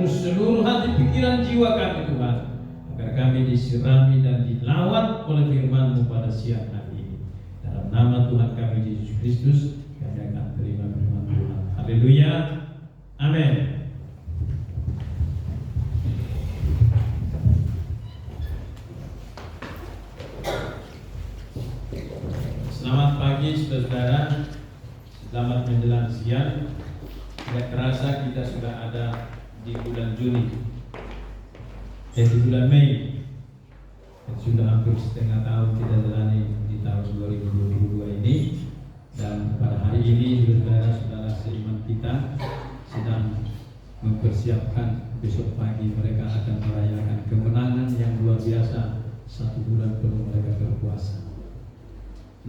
mengurus seluruh hati, pikiran, jiwa kami Tuhan, agar kami disirami dan dilawat oleh firman-Mu pada siang hari ini. Dalam nama Tuhan kami Yesus Kristus, kami akan terima firman Tuhan. Haleluya, amin. Selamat pagi saudara, selamat menjelang siang. Tidak terasa kita sudah ada di bulan Juni, di bulan Mei, dan sudah hampir setengah tahun kita jalani di tahun 2022 ini. Dan pada hari ini saudara-saudara seiman kita sedang mempersiapkan besok pagi mereka akan merayakan kemenangan yang luar biasa, 1 bulan penuh mereka berpuasa.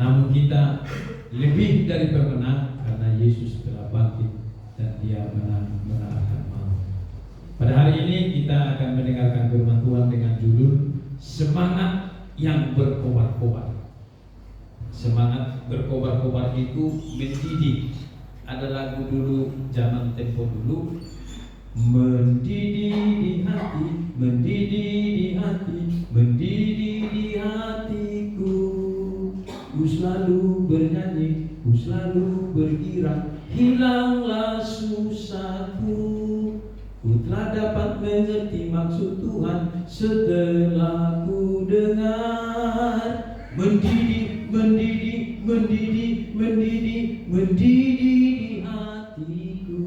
Namun kita lebih dari pemenang karena Yesus telah bangkit dan Dia mengalahkan maut. Pada hari ini kita akan mendengarkan firman Tuhan dengan judul Semangat yang berkobar-kobar. Semangat berkobar-kobar itu mendidik. Ada lagu dulu zaman tempo dulu, mendidih di hati, mendidih di hati, mendidih di hatiku. Ku selalu bernyanyi, ku selalu bergirang, hilanglah susahku. Ku telah dapat mengerti maksud Tuhan setelah ku dengar. Mendidih, mendidih, mendidih, mendidih, mendidih di hatiku.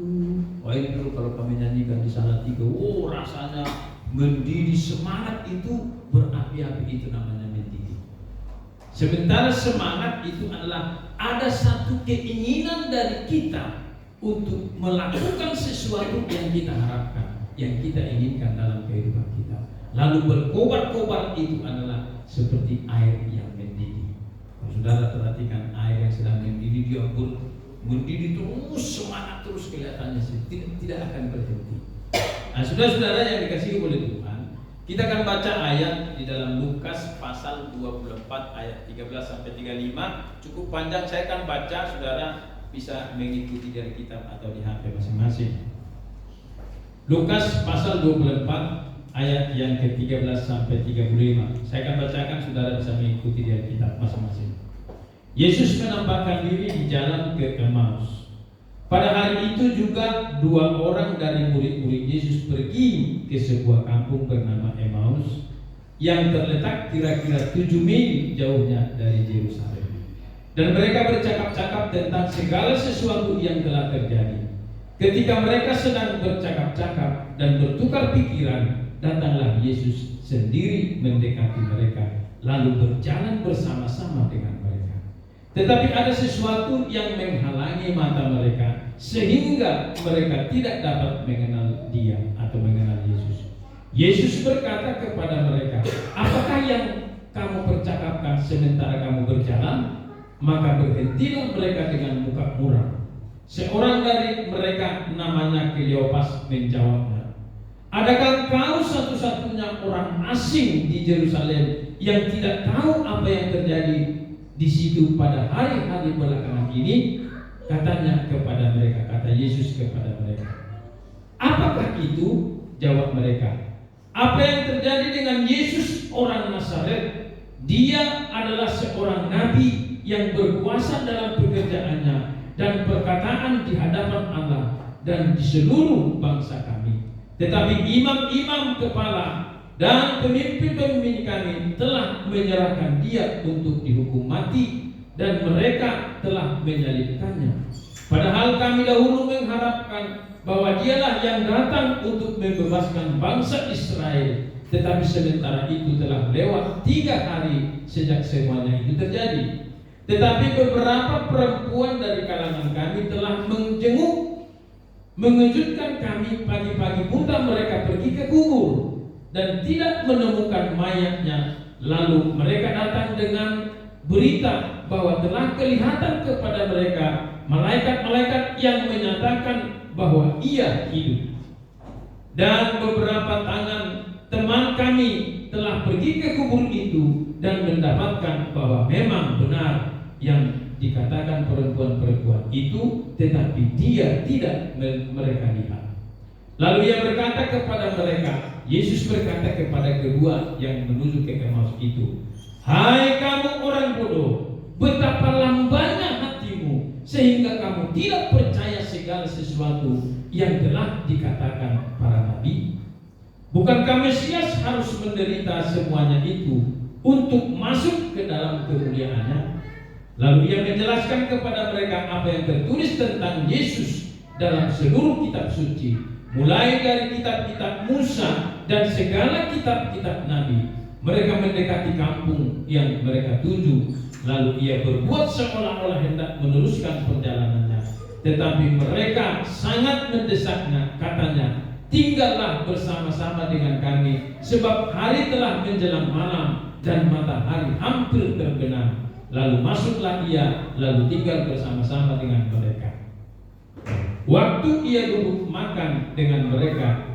Oh ini dulu kalau kami nyanyikan di sana 3, oh rasanya mendidih, semangat itu berapi-api, itu namanya mendidih. Sementara semangat itu adalah ada satu keinginan dari kita untuk melakukan sesuatu yang kita harapkan, yang kita inginkan dalam kehidupan kita. Lalu berkobar-kobar itu adalah seperti air yang mendidih. Kalau saudara perhatikan air yang sedang mendidih, dia mendidih terus, semangat terus kelihatannya, tidak akan berhenti. Nah, saudara-saudara yang dikasihi oleh Tuhan, kita akan baca ayat di dalam Lukas pasal 24 ayat 13 sampai 35. Cukup panjang, saya akan baca, saudara bisa mengikuti dari kitab atau di HP masing-masing. Lukas pasal 24 ayat yang ke-13 sampai 35. Saya akan bacakan, saudara bisa mengikuti dari kitab masing-masing. Yesus menampakkan diri di jalan ke Emmaus. Pada hari itu juga 2 orang dari murid-murid Yesus pergi ke sebuah kampung bernama Emmaus yang terletak kira-kira 7 mil jauhnya dari Yerusalem. Dan mereka bercakap-cakap tentang segala sesuatu yang telah terjadi. Ketika mereka sedang bercakap-cakap dan bertukar pikiran, datanglah Yesus sendiri mendekati mereka, lalu berjalan bersama-sama dengan mereka. Tetapi ada sesuatu yang menghalangi mata mereka, sehingga mereka tidak dapat mengenal Dia atau mengenal Yesus. Yesus berkata kepada mereka, apakah yang kamu percakapkan sementara kamu berjalan? Maka berhentilah mereka dengan muka muram. Seorang dari mereka namanya Kleopas menjawabnya, adakah kau satu-satunya orang asing di Yerusalem yang tidak tahu apa yang terjadi di situ pada hari-hari belakangan ini? Katanya kepada mereka, kata Yesus kepada mereka, apakah itu? Jawab mereka, apa yang terjadi dengan Yesus orang Nazaret? Dia adalah seorang nabi yang berkuasa dalam pekerjaannya dan perkataan di hadapan Allah dan di seluruh bangsa kami. Tetapi imam-imam kepala dan pemimpin-pemimpin kami telah menyerahkan Dia untuk dihukum mati, dan mereka telah menyalibkannya. Padahal kami dahulu mengharapkan bahwa Dialah yang datang untuk membebaskan bangsa Israel. Tetapi sementara itu telah lewat 3 hari sejak semuanya itu terjadi. Tetapi beberapa perempuan dari kalangan kami telah mengejutkan kami. Pagi-pagi buta mereka pergi ke kubur dan tidak menemukan mayatnya. Lalu mereka datang dengan berita bahwa telah kelihatan kepada mereka malaikat-malaikat yang menyatakan bahwa Ia hidup. Dan beberapa tangan teman kami telah pergi ke kubur itu dan mendapatkan bahwa memang benar yang dikatakan perempuan-perempuan itu, tetapi Dia tidak mereka lihat. Lalu ia berkata kepada mereka, Yesus berkata kepada kedua yang menuju ke Emmaus itu, "Hai kamu orang bodoh, betapa lambannya hatimu sehingga kamu tidak percaya segala sesuatu yang telah dikatakan para nabi. Bukankah Mesias harus menderita semuanya itu untuk masuk ke dalam kemuliaannya?" Lalu ia menjelaskan kepada mereka apa yang tertulis tentang Yesus dalam seluruh kitab suci, mulai dari kitab-kitab Musa dan segala kitab-kitab Nabi. Mereka mendekati kampung yang mereka tuju. Lalu ia berbuat seolah-olah hendak meneruskan perjalanannya, tetapi mereka sangat mendesaknya. Katanya, "Tinggallah bersama-sama dengan kami, sebab hari telah menjelang malam dan matahari hampir terbenam." Lalu masuklah ia, lalu tinggal bersama-sama dengan mereka. Waktu ia duduk makan dengan mereka,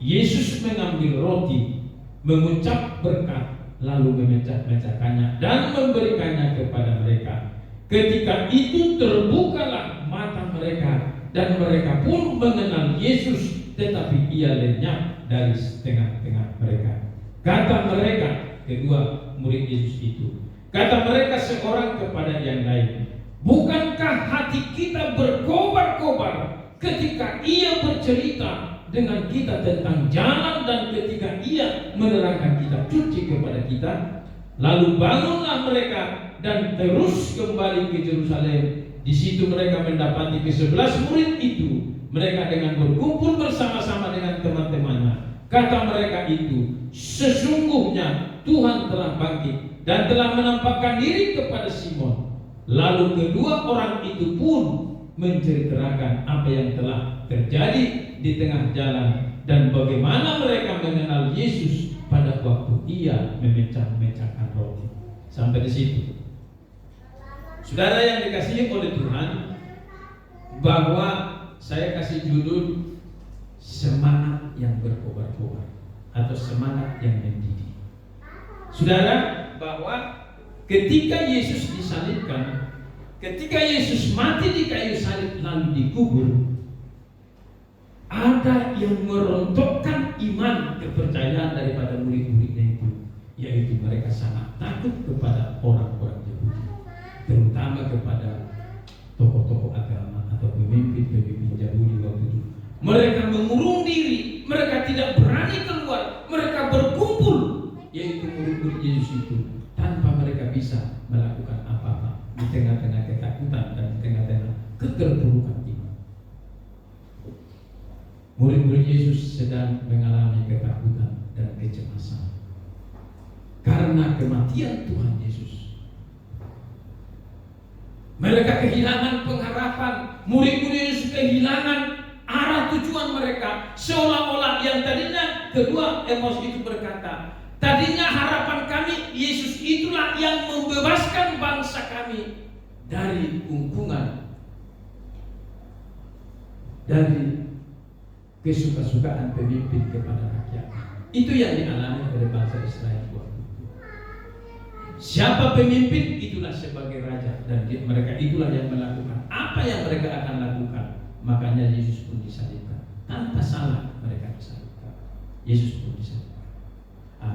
Yesus mengambil roti, mengucap berkat, lalu memecah-mecahkannya dan memberikannya kepada mereka. Ketika itu terbukalah mata mereka, dan mereka pun mengenal Yesus, tetapi ia lenyap dari tengah-tengah mereka. Kata mereka, kedua murid Yesus itu, kata mereka seorang kepada yang lain, "Bukankah hati kita berkobar-kobar ketika ia bercerita dengan kita tentang jalan dan ketika ia menerangkan kitab suci kepada kita?" Lalu bangunlah mereka dan terus kembali ke Yerusalem. Di situ mereka mendapati ke-11 murid itu. Mereka dengan berkumpul bersama-sama dengan teman-temannya. Kata mereka itu, "Sesungguhnya Tuhan telah bangkit dan telah menampakkan diri kepada Simon." Lalu kedua orang itu pun menceritakan apa yang telah terjadi di tengah jalan dan bagaimana mereka mengenal Yesus pada waktu ia memecah-mecahkan roti. Sampai di situ. Saudara yang dikasihi oleh Tuhan, bahwa saya kasih judul semangat yang berkobar-kobar atau semangat yang mendidih. Saudara, bahwa ketika Yesus disalibkan, ketika Yesus mati di kayu salib lalu dikubur, ada yang merontokkan iman kepercayaan daripada murid-muridnya itu, yaitu mereka sangat takut kepada orang-orang Yahudi, terutama kepada tokoh-tokoh agama atau pemimpin-pemimpin Yahudi waktu itu. Mereka mengurung diri, mereka tidak berani keluar, mereka berkumpul, yaitu murid-murid Yesus itu, tanpa mereka bisa melakukan apa-apa di tengah-tengah ketakutan dan di tengah-tengah keterpurukan iman. Murid-murid Yesus sedang mengalami ketakutan dan kecemasan karena kematian Tuhan Yesus. Mereka kehilangan pengharapan. Murid-murid Yesus kehilangan arah tujuan mereka. Seolah-olah yang tadinya kedua Emmaus itu berkata, tadinya harapan kami Yesus itulah yang membebaskan bangsa kami dari kungkungan, dari kesuka-sukaan pemimpin kepada rakyat. Itu yang dialami oleh bangsa Israel waktu itu. Siapa pemimpin, itulah sebagai raja, dan mereka itulah yang melakukan apa yang mereka akan lakukan. Makanya Yesus pun disalibkan. Tanpa salah mereka disalibkan. Yesus pun disalibkan.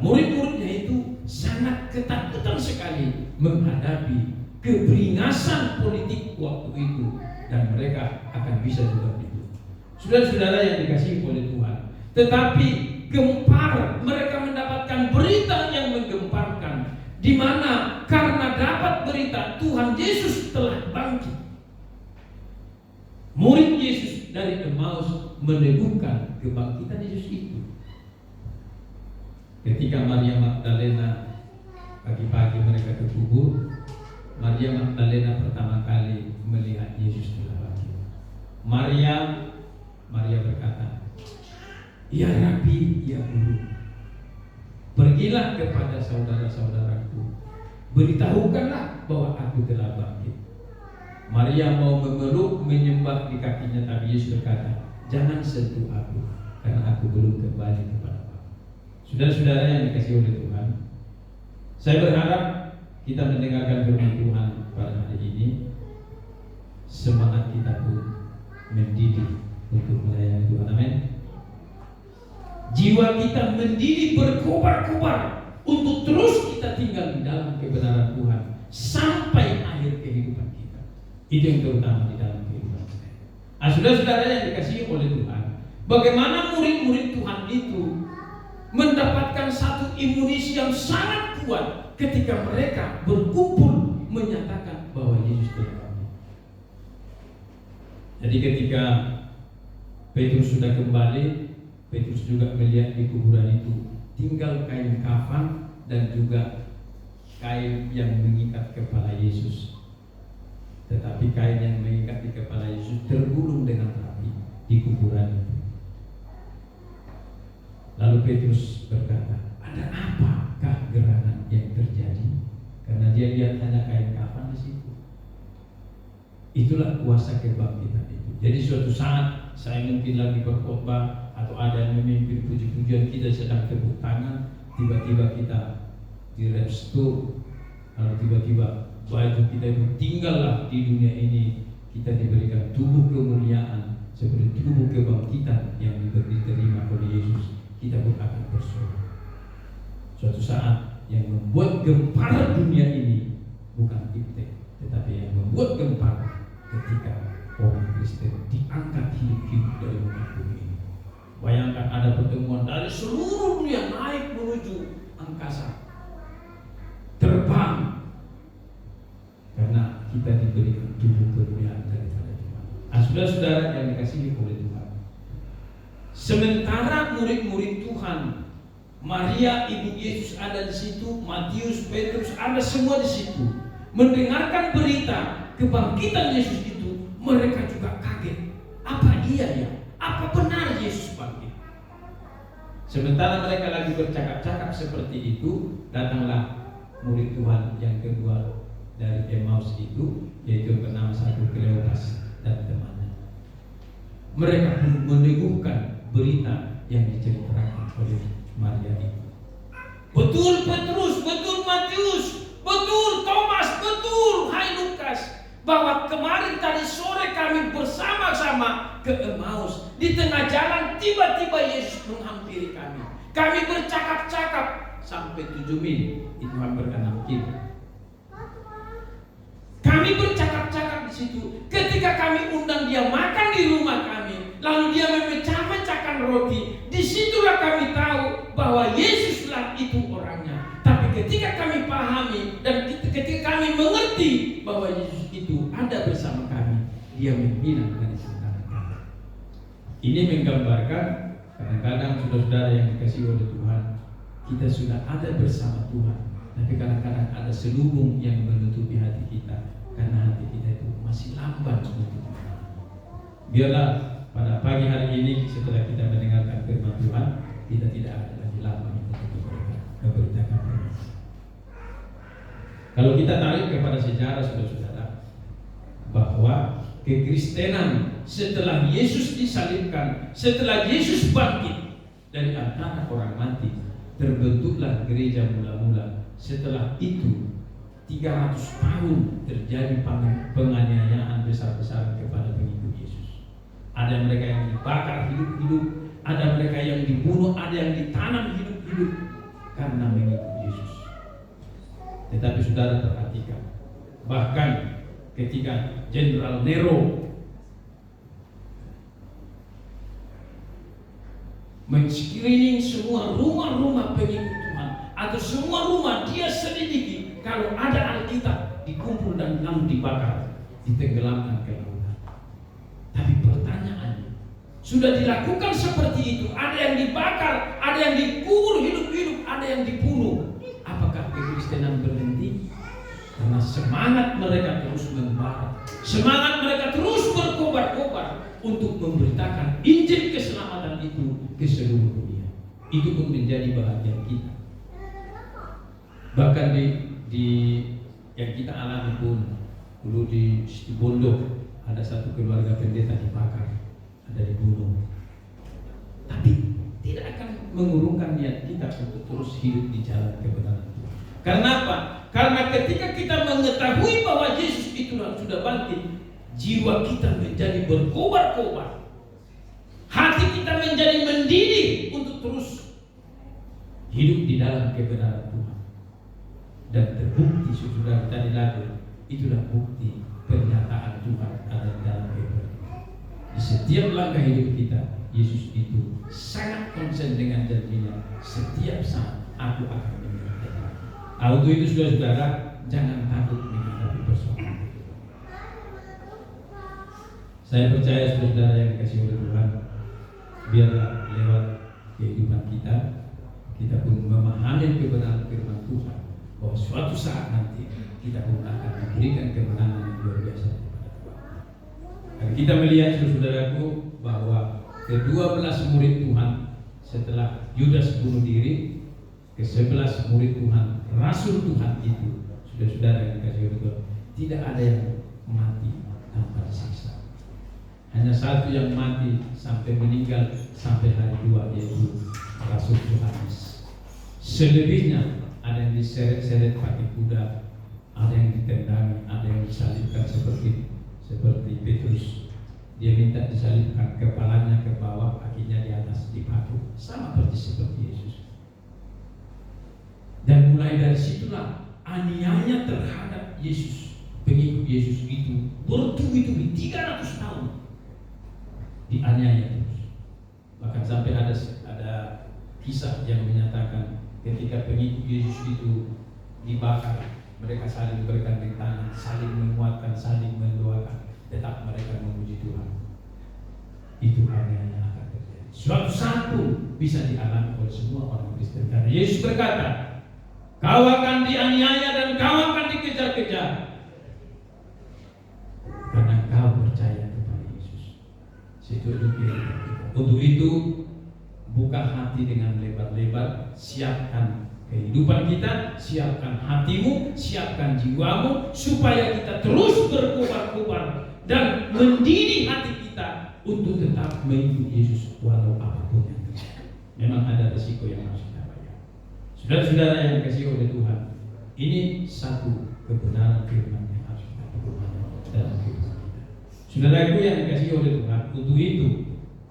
Murid-muridnya itu sangat ketakutan sekali menghadapi keberingasan politik waktu itu, dan mereka akan bisa juga dibunuh. Saudara-saudara yang dikasihi oleh Tuhan, tetapi gempar, mereka mendapatkan berita yang menggemparkan, di mana karena dapat berita Tuhan Yesus telah bangkit. Murid Yesus dari Emmaus meneguhkan kebangkitan Yesus itu. Ketika Maria Magdalena pagi-pagi mereka ke kubur, Maria Magdalena pertama kali melihat Yesus telah bangkit. Maria berkata, "Ya Rabi, ya Guru, pergilah kepada saudara-saudaraku, beritahukanlah bahwa aku telah bangkit." Maria mau memeluk, menyembah di kakinya, tapi Yesus berkata, "Jangan sentuh aku, karena aku belum kembali kepada Bapa." Saudara-saudara yang dikasihi oleh Tuhan, saya berharap kita mendengarkan firman Tuhan pada hari ini, semangat kita pun mendidih untuk melayani Tuhan. Amin. Jiwa kita mendidih berkobar-kobar untuk terus kita tinggal di dalam kebenaran Tuhan sampai akhir kehidupan kita. Itu yang terutama di dalam kehidupan kita. Saudara-saudara yang dikasihi oleh Tuhan, bagaimana murid-murid Tuhan itu mendapatkan satu imunisi yang sangat kuat ketika mereka berkumpul menyatakan bahwa Yesus telah bangkit. Jadi ketika Petrus sudah kembali, Petrus juga melihat di kuburan itu tinggal kain kafan dan juga kain yang mengikat kepala Yesus. Tetapi kain yang mengikat di kepala Yesus tergulung dengan rapi di kuburan itu. Lalu Petrus berkata, ada apakah gerangan yang terjadi? Karena dia lihat hanya kain kafan di situ. Itulah kuasa kebangkitan itu. Jadi suatu saat saya mungkin lagi berkhotbah atau ada yang memimpin puji-pujian, kita sedang tepuk tangan, tiba-tiba kita direstore, lalu tiba-tiba baju kita itu tinggallah di dunia ini, kita diberikan tubuh kemuliaan seperti tubuh kebangkitan yang diterima oleh Yesus. Kita pun akan bersorak. Suatu saat yang membuat gempar dunia ini bukan iptek, tetapi yang membuat gempar ketika orang Kristen diangkat hidup-hidup dari muka bumi ini. Bayangkan ada pertemuan dari seluruh dunia naik menuju angkasa, terbang, karena kita diberikan tubuh kemuliaan daripada Tuhan. Saudara-saudara yang dikasihi oleh Tuhan, sementara murid-murid Tuhan, Maria ibu Yesus ada di situ, Matius, Petrus ada semua di situ, mendengarkan berita kebangkitan Yesus itu, mereka juga kaget. Apa iya ya? Apa benar Yesus bangkit? Sementara mereka lagi bercakap-cakap seperti itu, datanglah murid Tuhan yang kedua dari Emmaus itu, yaitu bernama satu Kleopas dan temannya. Mereka pun meneguhkan berita yang diceritakan oleh Maria itu. Betul Petrus, betul Matius, betul Thomas, betul hai Lukas, bahwa kemarin tadi sore kami bersama-sama ke Emmaus. Di tengah jalan tiba-tiba Yesus menghampiri kami. Kami bercakap-cakap sampai 7 mil, itu hampir 6 kilo. Kami bercakap-cakap di situ. Ketika kami undang dia makan di rumah kami, lalu dia memecah-mecahkan roti, disitulah kami tahu bahwa Yesuslah itu orangnya. Tapi ketika kami pahami dan ketika kami mengerti bahwa Yesus itu ada bersama kami, dia menghilang dari antara kami. Ini menggambarkan kadang-kadang saudara-saudara yang dikasihi oleh Tuhan, kita sudah ada bersama Tuhan, tapi kadang-kadang ada selubung yang menutupi hati kita karena hati kita itu masih lamban untuk Tuhan. Biarlah pada pagi hari ini setelah kita mendengarkan firman Tuhan, kita tidak ada lagi lamban untuk memberitakan firman. Kalau kita tarik kepada sejarah saudara-saudara, bahwa kekristenan setelah Yesus disalibkan, setelah Yesus bangkit dari antara orang mati, terbentuklah gereja mula-mula. Setelah itu 300 tahun terjadi penganiayaan besar-besaran kepada pengikut Yesus. Ada mereka yang dibakar hidup-hidup, ada mereka yang dibunuh, ada yang ditanam hidup-hidup karena mengikut Yesus. Tetapi saudara perhatikan, bahkan ketika Jenderal Nero men-screening semua rumah-rumah pengikut Tuhan atau semua rumah, dia selidiki kalau ada Alkitab dikumpul dan lalu dibakar, ditenggelamkan ke lautan. Tapi pertanyaannya, sudah dilakukan seperti itu, ada yang dibakar, ada yang dikubur hidup-hidup, ada yang dibunuh. Apakah kekristenan berhenti? Karena semangat mereka terus membara, semangat mereka terus berkobar-kobar untuk memberitakan Injil keselamatan itu ke seluruh dunia. Itu pun menjadi bahagian kita. Bahkan di yang kita alami pun, dulu di Situbondo ada satu keluarga pendeta dibakar, ada dibunuh. Tapi tidak akan mengurungkan niat kita untuk terus hidup di jalan kebenaran Tuhan. Karena apa? Karena ketika kita mengetahui bahwa Yesus itu sudah bangkit, jiwa kita menjadi berkobar-kobar. hati kita menjadi mendidih untuk terus hidup di dalam kebenaran Tuhan. Dan terbukti sudah tadi lagu, itulah bukti pernyataan Tuhan ada di dalam kehidupan kita. Di setiap langkah hidup kita, Yesus itu sangat konsen dengan janjinya. Setiap saat aku akan menyertai. Untuk itu saudara-saudara, jangan takut menghadapi persoalan. Saya percaya saudara-saudara yang dikasih oleh Tuhan, biarlah lewat kehidupan kita, kita pun memahami kebenaran firman Tuhan, bahwa suatu saat nanti kita pun akan diberikan kemenangan yang luar biasa. Dan kita melihat saudaraku bahwa ke-12 murid Tuhan setelah Yudas bunuh diri, ke-11 murid Tuhan, Rasul Tuhan itu, saudara-saudara yang dikasih oleh Tuhan, tidak ada yang mati tanpa disiksa. Hanya satu yang mati sampai meninggal sampai hari 2, yaitu Rasul Yohanes. Selebihnya ada yang diseret-seret pakai kuda, ada yang ditendangi, ada yang disalibkan seperti Petrus. Dia minta disalibkan, kepalanya ke bawah, kakinya di atas dipaku, sama persis seperti Yesus. Dan mulai dari situlah aniaya terhadap Yesus, pengikut Yesus itu bertubi-tubi 300 tahun dianiaya terus. Bahkan sampai ada kisah yang menyatakan ketika pengikut Yesus itu dibakar, mereka saling bergandeng tangan, saling menguatkan, saling mendoakan, tetap mereka memuji Tuhan. Itu aniaya yang akan terjadi. Suatu saat pun bisa dialami oleh semua orang Kristen. Karena Yesus berkata, kau akan dianiaya dan kau akan dikejar-kejar karena kau percaya kepada Yesus. Untuk itu buka hati dengan lebar-lebar, siapkan kehidupan kita, siapkan hatimu, siapkan jiwamu, supaya kita terus berkobar-kobar dan mendidih hati kita untuk tetap mengikut Yesus walau apapun yang terjadi. Memang ada resiko yang harus kita bayar. Saudara-saudara yang dikasihi oleh Tuhan, ini satu kebenaran firman yang harus kita pegang dalam kehidupan kita. Saudaraku yang dikasihi oleh Tuhan, untuk itu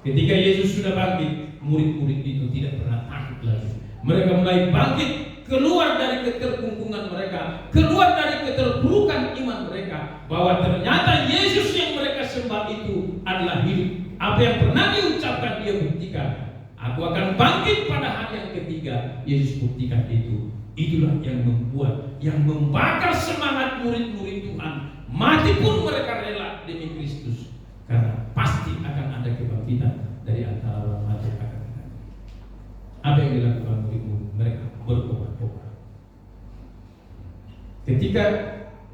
ketika Yesus sudah bangkit, murid-murid itu tidak pernah takut lagi. Mereka mulai bangkit, keluar dari keterkungkungan mereka, keluar dari keterpurukan iman mereka, bahwa ternyata Yesus yang mereka sembah itu adalah hidup. Apa yang pernah diucapkan dia buktikan. Aku akan bangkit pada hari yang ketiga. Yesus buktikan itu. Itulah yang membuat, yang membakar semangat murid-murid Tuhan. Mati pun mereka rela demi Kristus, karena pasti akan ada kebangkitan dari antara orang mati akan datang. Apa yang dilakukan murid-murid mereka? Berkobar-kobar. Ketika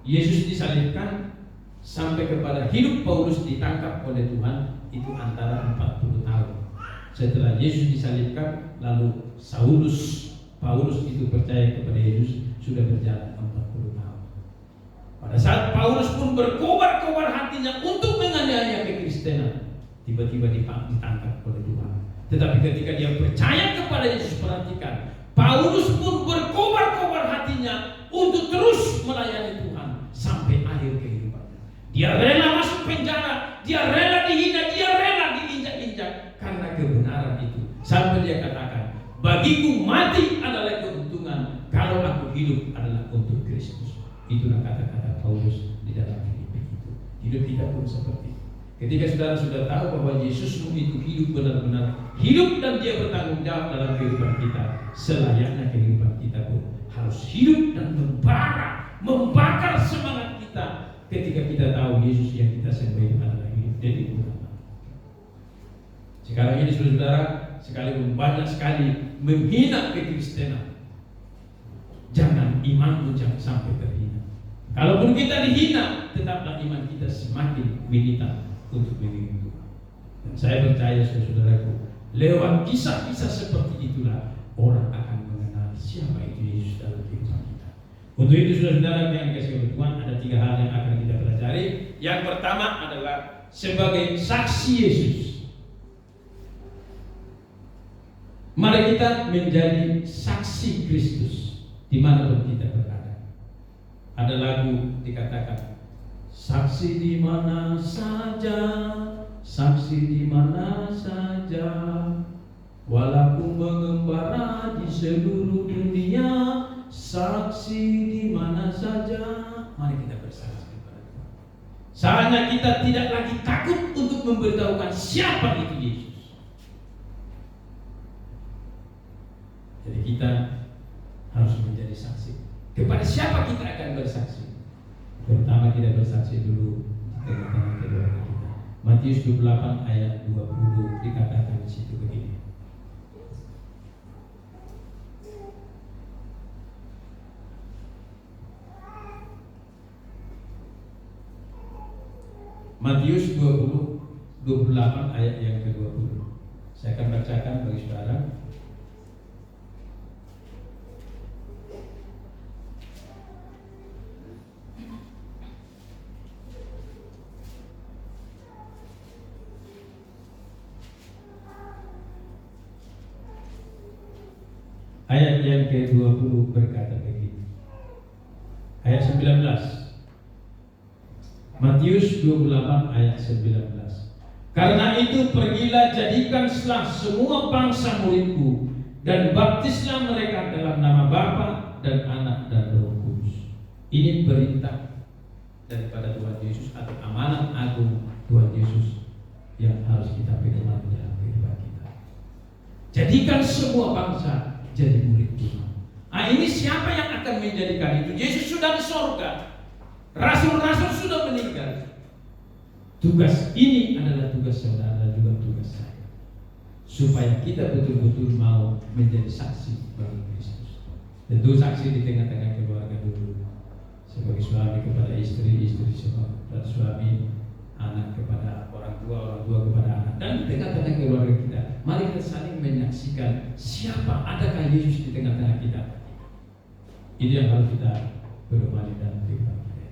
Yesus disalibkan sampai kepada hidup Paulus ditangkap oleh Tuhan, itu antara 40 tahun. Setelah Yesus disalibkan, lalu Paulus itu percaya kepada Yesus, sudah berjalan 40 tahun. Pada saat Paulus pun berkobar-kobar hatinya untuk menganiaya kekristenan, tiba-tiba ditangkap oleh Tuhan. Tetapi ketika dia percaya kepada Yesus, perhatikan, Paulus pun berkobar-kobar hatinya untuk terus melayani Tuhan sampai akhir kehidupannya. Dia rela masuk penjara, dia rela dihina, dia rela diinjak-injak karena kebenaran itu. Sampai dia katakan, bagiku mati adalah keuntungan, kalau aku hidup adalah untuk Kristus. Itulah kata-kata Paulus di dalam Filipi itu. Hidup kita pun seperti itu. Ketika saudara sudah tahu bahwa Yesusmu itu hidup benar-benar hidup dan dia bertanggung jawab dalam kehidupan kita, selayaknya kehidupan kita pun harus hidup dan membakar semangat kita ketika kita tahu Yesus yang kita sembah itu adalah hidup dan hidup. Sekarang ini saudara, sekalipun banyak sekali menghina kekristenan, jangan imanmu jangan sampai terhina. Kalaupun kita dihina, tetaplah iman kita semakin militan untuk mengikuti Tuhan. Dan saya percaya saudaraku, lewat kisah-kisah seperti itulah orang akan mengenal siapa itu Yesus dalam kehidupan kita. Untuk itu saudara yang dikasihi oleh Tuhan, ada 3 hal yang akan kita pelajari. Yang pertama adalah sebagai saksi Yesus. Mari kita menjadi saksi Kristus dimanapun kita berada. Ada lagu dikatakan, saksi di mana saja saksi di mana saja, walaupun mengembara di seluruh dunia, saksi di mana saja. Mari kita bersaksi kepada Tuhan. Saatnya kita tidak lagi takut untuk memberitahukan siapa itu Yesus. Jadi kita harus menjadi saksi. Kepada siapa kita akan bersaksi? Pertama kita bersaksi dulu di tengah-tengah keluarga kita. Matius 28 ayat 20 dikatakan di situ begini. Matius 28 ayat yang ke-20. Saya akan bacakan bagi saudara. Ayat yang ke-20 berkata begini. Ayat 19. Matius 28 ayat 19. Karena itu pergilah jadikanlah semua bangsa muridku, dan baptislah mereka dalam nama Bapa dan Anak dan Roh Kudus. Ini perintah daripada Tuhan Yesus atau amanat agung Tuhan Yesus yang harus kita pegang dalam kehidupan kita. Jadikan semua bangsa jadi murid Tuhan. Ini siapa yang akan menjadikan itu? Yesus sudah di sorga. Rasul-rasul sudah meninggal. Tugas ini adalah tugas saudara dan juga tugas saya, supaya kita betul-betul mau menjadi saksi bagi Kristus. Tentu saksi di tengah-tengah keluarga dulu, sebagai suami kepada istri, istri kepada suami, anak kepada orang tua kepada anak, dan di tengah-tengah keluarga kita. Mari kita saling menyaksikan siapa adakah Yesus di tengah-tengah kita. Ini yang harus kita berumani dalam kehidupan kita.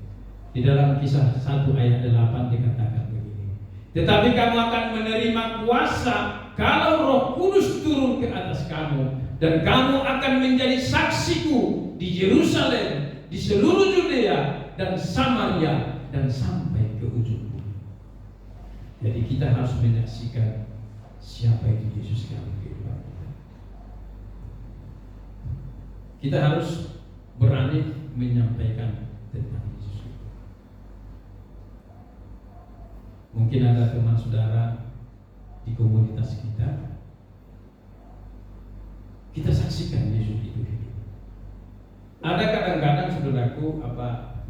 Di dalam Kisah 1 ayat 8 dikatakan begini. Tetapi kamu akan menerima kuasa kalau Roh Kudus turun ke atas kamu, dan kamu akan menjadi saksiku di Yerusalem, di seluruh Yudea dan Samaria, dan sampai ke ujung bumi. Jadi kita harus menyaksikan siapa itu Yesus dalam kehidupan kita. Kita harus berani menyampaikan tentang Yesus. Mungkin ada teman saudara di komunitas kita, kita saksikan Yesus itu hidup. Ada kadang-kadang saudaraku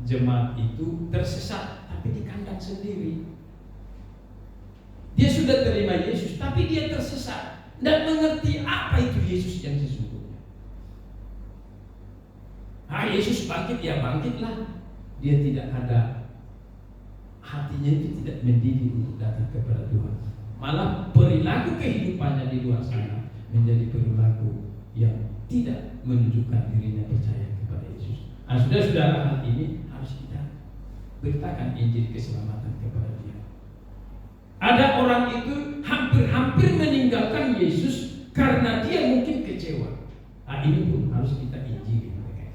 jemaat itu tersesat tapi di kandang sendiri. Dia sudah terima Yesus tapi dia tersesat dan mengerti apa itu Yesus yang sesungguhnya. Yesus bangkit, ya bangkitlah. Dia tidak ada, hatinya itu tidak mendidik untuk datang kepada Tuhan. Malah perilaku kehidupannya di luar sana menjadi perilaku yang tidak menunjukkan dirinya percaya kepada Yesus. Saudara-saudara, hal ini harus kita beritakan Injil keselamatan kepada dia. Ada orang itu hampir-hampir meninggalkan Yesus karena dia mungkin kecewa. Ini pun harus kita injili mereka.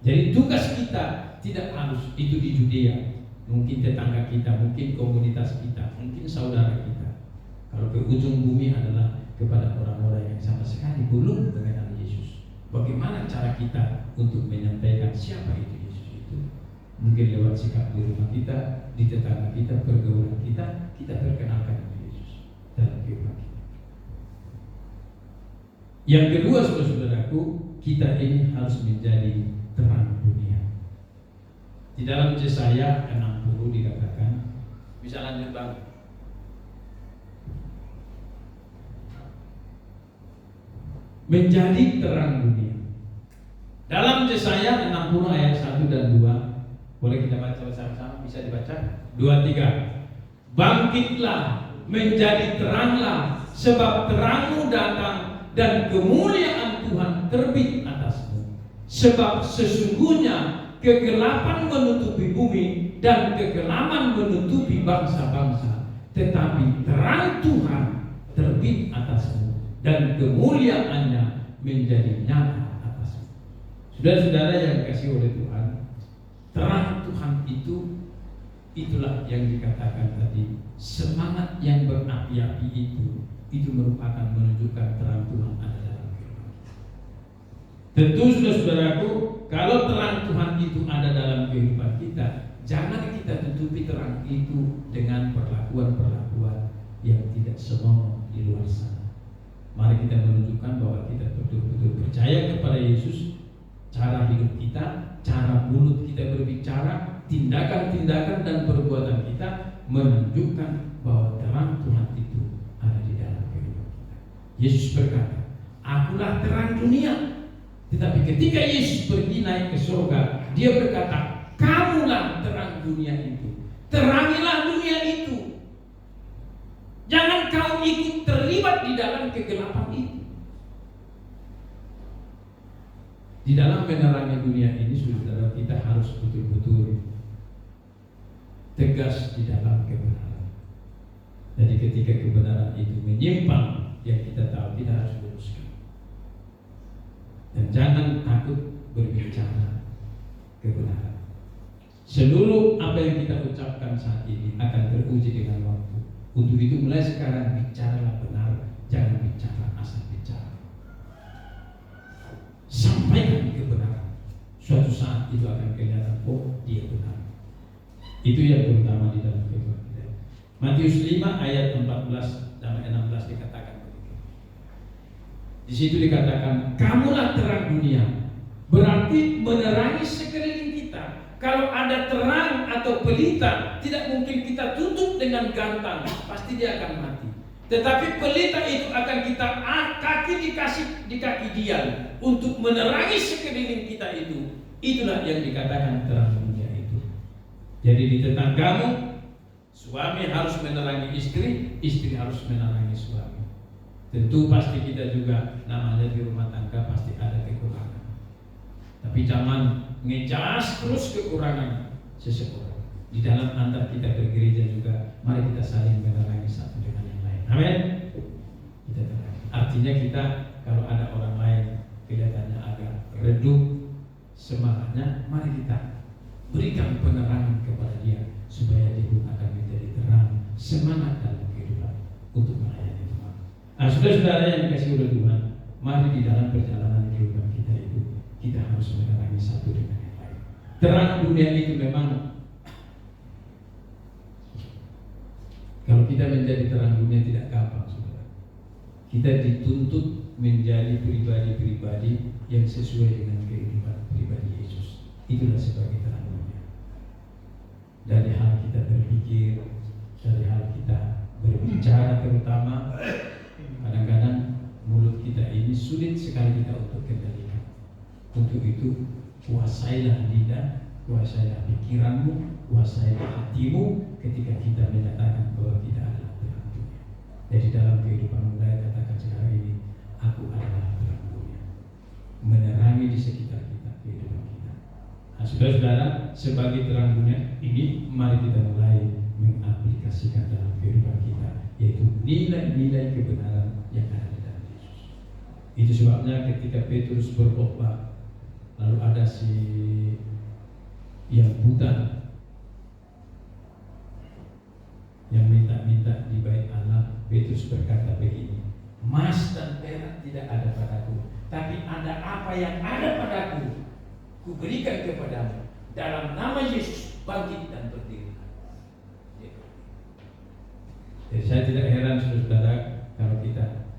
Jadi tugas kita tidak harus itu di Judea, mungkin tetangga kita, mungkin komunitas kita, mungkin saudara kita. Kalau ke ujung bumi adalah kepada orang-orang yang sama sekali belum mengenal Yesus. Bagaimana cara kita untuk menyampaikan siapa itu Yesus itu? Mungkin lewat sikap di rumah kita, di tetangga kita, pergaulan kita perkenalkan Yesus dalam kehidupan kita. Yang kedua, saudara-saudaraku, kita ini harus menjadi terang dunia. Di dalam Yesaya 60 dikatakan, bisa lanjut Bang. Menjadi terang dunia. Dalam Yesaya 60 ayat 1 dan 2, boleh kita baca bersama-sama, bisa dibaca? 2, 3. Bangkitlah, menjadi teranglah, sebab terangmu datang dan kemuliaan Tuhan terbit atasmu. Sebab sesungguhnya kegelapan menutupi bumi dan kegelapan menutupi bangsa-bangsa, tetapi terang Tuhan terbit atasmu dan kemuliaannya menjadi nyata atasmu. Saudara-saudara yang dikasihi oleh Tuhan, terang Tuhan itu Itulah yang dikatakan tadi, semangat yang berapi-api itu merupakan menunjukkan terang Tuhan ada dalam kehidupan kita. Tentu saudara-saudaraku, kalau terang Tuhan itu ada dalam kehidupan kita, jangan kita tutupi terang itu dengan perlakuan-perlakuan yang tidak senonoh di luar sana. Mari kita menunjukkan bahwa kita betul-betul percaya kepada Yesus. Cara hidup kita, cara mulut kita berbicara, tindakan-tindakan dan perbuatan kita menunjukkan bahwa terang Tuhan itu ada di dalam kehidupan kita. Yesus berkata, "Akulah terang dunia." Tetapi ketika Yesus pergi naik ke surga, dia berkata, "Kamulah terang dunia itu. Terangilah dunia itu. Jangan kau ikut terlibat di dalam kegelapan itu." Di dalam menerangi dunia ini, saudara, kita harus betul-betul tegas di dalam kebenaran. Jadi ketika kebenaran itu menyimpang, yang kita tahu kita harus luruskan. Dan jangan takut berbicara kebenaran. Seluruh apa yang kita ucapkan saat ini akan teruji dengan waktu. Untuk itu mulai sekarang bicaralah benar, jangan bicara asal bicara. Sampaikan kebenaran. Suatu saat itu akan kelihatan, oh dia benar. Itu yang terutama di dalam kehidupan kita. Matius 5 ayat 14 sampai 16 dikatakan begitu. Di situ dikatakan, "Kamulah terang dunia." Berarti menerangi sekeliling kita. Kalau ada terang atau pelita, tidak mungkin kita tutup dengan gantang, pasti dia akan mati. Tetapi pelita itu akan kita dikasih di kaki dia untuk menerangi sekeliling kita itu. Itulah yang dikatakan terang dunia itu. Jadi di tetanggamu, suami harus menerangi istri, istri harus menerangi suami. Tentu pasti kita juga namanya di rumah tangga pasti ada kekurangan. Tapi jangan ngejudge terus kekurangan seseorang. Di dalam antar kita bergereja juga, mari kita saling menerangi satu dengan yang lain. Amin. Kita terangi. Artinya kita kalau ada orang lain kelihatannya agak redup semangatnya, mari kita berikan penerangan kepada dia supaya dia pun akan menjadi terang semangat dalam kehidupan untuk melayani Tuhan. Nah, saudara-saudara yang dikasihi oleh Tuhan, mari di dalam perjalanan kehidupan kita itu kita harus menerangi satu dengan yang lain. Terang dunia itu memang, kalau kita menjadi terang dunia tidak gampang, saudara. Kita dituntut menjadi pribadi-pribadi yang sesuai dengan kehidupan pribadi Yesus. Itulah sebagai terang dunia. Dari hal kita berpikir, dari hal kita berbicara, terutama kadang-kadang mulut kita ini sulit sekali kita untuk kendalikan. Untuk itu kuasailah lidah, kuasailah pikiranmu, kuasailah hatimu ketika kita menyatakan bahwa kita adalah terang dunia. Jadi dalam kehidupan mulai katakan sekarang ini, aku adalah terang dunia, menerangi di sekitar kita, kehidupan kita. Nah, saudara-saudara, sebagai terang dunia ini, mari kita mulai mengaplikasikan dalam kehidupan kita, yaitu nilai-nilai kebenaran yang ada di dalam Yesus. Itu sebabnya ketika Petrus berkhotbah, lalu ada si yang buta yang minta-minta di bait Allah, Petrus berkata begini, "Emas dan perak tidak ada padaku, tapi ada apa yang ada padaku, kuberikan kepadamu. Dalam nama Yesus bangkit dan berdiri." Jadi saya tidak heran saudara kalau kita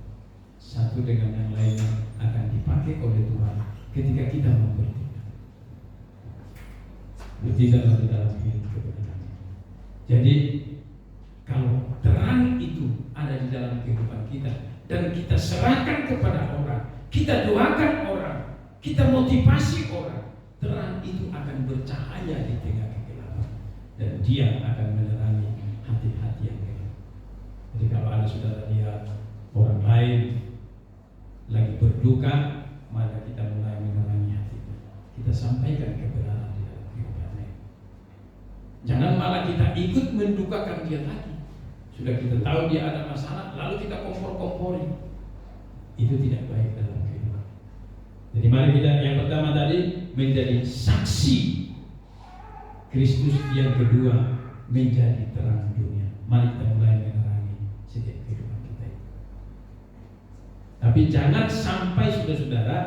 satu dengan yang lainnya akan dipakai oleh Tuhan ketika kita mau bertindak. Bertindaklah di dalam kebenaran. Jadi kalau terang itu ada di dalam kehidupan kita dan kita serahkan kepada orang, kita doakan orang, kita motivasi orang, terang itu akan bercahaya di tengah kegelapan dan dia akan menerangi hati-hati yang gelap. Jadi kalau ada saudara lihat orang lain lagi berduka, maka kita mulai menerangi hatinya. Kita sampaikan kebenaran di dalam kehidupannya. Jangan malah kita ikut mendukakan dia lagi. Sudah kita tahu dia ada masalah, lalu kita kompor-kompori. Itu tidak baik dalam kehidupan. Jadi mari kita yang pertama tadi menjadi saksi Kristus, yang kedua menjadi terang dunia. Mari kita mulai menerangi setiap kehidupan kita ini. Tapi jangan sampai saudara-saudara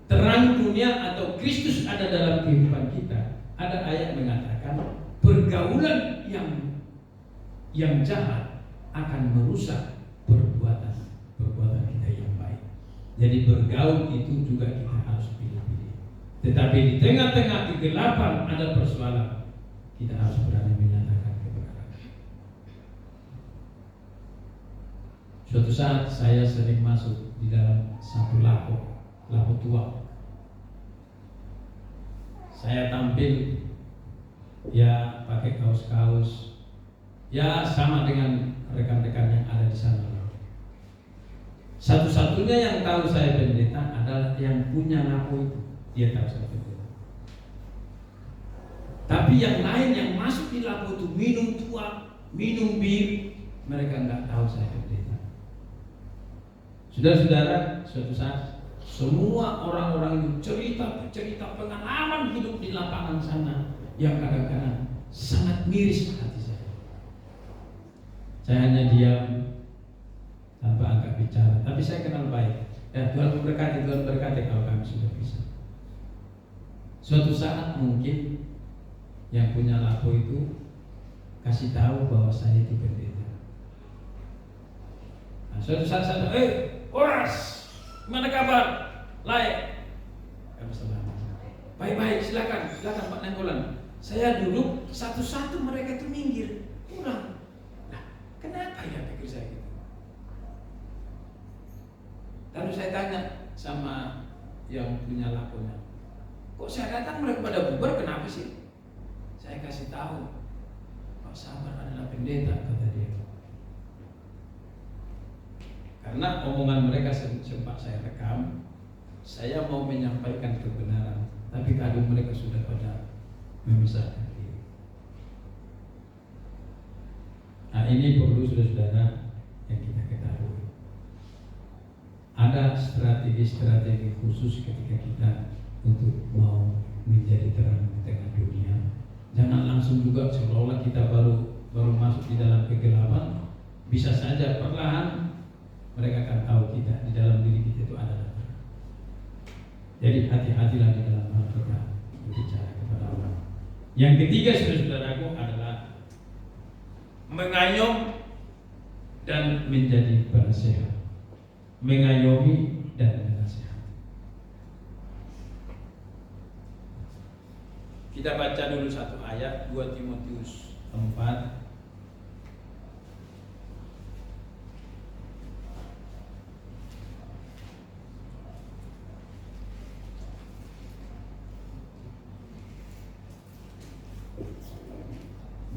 terang dunia atau Kristus ada dalam kehidupan kita. Ada ayat mengatakan pergaulan yang jahat akan merusak perbuatan kita yang baik. Jadi bergaul itu juga kita harus pilih-pilih. Tetapi di tengah-tengah kegelapan ada persoalan, kita harus berani menyatakan kebenaran. Suatu saat saya sering masuk di dalam satu lapo tua. Saya tampil ya pakai kaos-kaos ya sama dengan rekan-rekan yang ada di sana. Satu-satunya yang tahu saya pendeta adalah yang punya lapo itu. Dia tahu saya pendeta. Tapi yang lain yang masuk di lapo itu minum tua, minum bir, mereka nggak tahu saya pendeta. Saudara-saudara, suatu saat semua orang-orang itu cerita pengalaman hidup di lapangan sana yang kadang-kadang sangat miris hati saya. Saya hanya diam tanpa angkat bicara, tapi saya kenal baik. Ya, Tuhan berkati kalau kami sudah bisa. Suatu saat mungkin yang punya lapo itu kasih tahu bahwa saya itu pendeta. Nah, suatu saat saya Horas, gimana kabar? Laik. Kami selamat. Baik-baik, silakan Pak Nenggolan. Saya duduk, satu-satu mereka itu minggir, pulang. Nah, kenapa ya pikir saya gitu? Lalu saya tanya sama yang punya laponya, kok saya datang mereka pada bubar, kenapa sih? Saya kasih tahu, Pak Sabar adalah pendeta, kata dia. Karena omongan mereka sempat saya rekam, saya mau menyampaikan kebenaran, tapi kadang mereka sudah pada memisahkan diri. Nah, ini perlu saudara-saudara yang kita ketahui. Ada strategi-strategi khusus ketika kita untuk mau menjadi terang di tengah dunia. Jangan langsung juga seolah-olah kita baru masuk di dalam kegelapan. Bisa saja perlahan mereka akan tahu kita di dalam diri kita itu ada terang. Jadi hati-hatilah di dalam hal kita berbicara kepada orang. Yang ketiga, saudara-saudaraku, adalah mengayomi dan menjadi penasehat. Mengayomi dan menasehati. Kita baca dulu satu ayat 2 Timotius 4.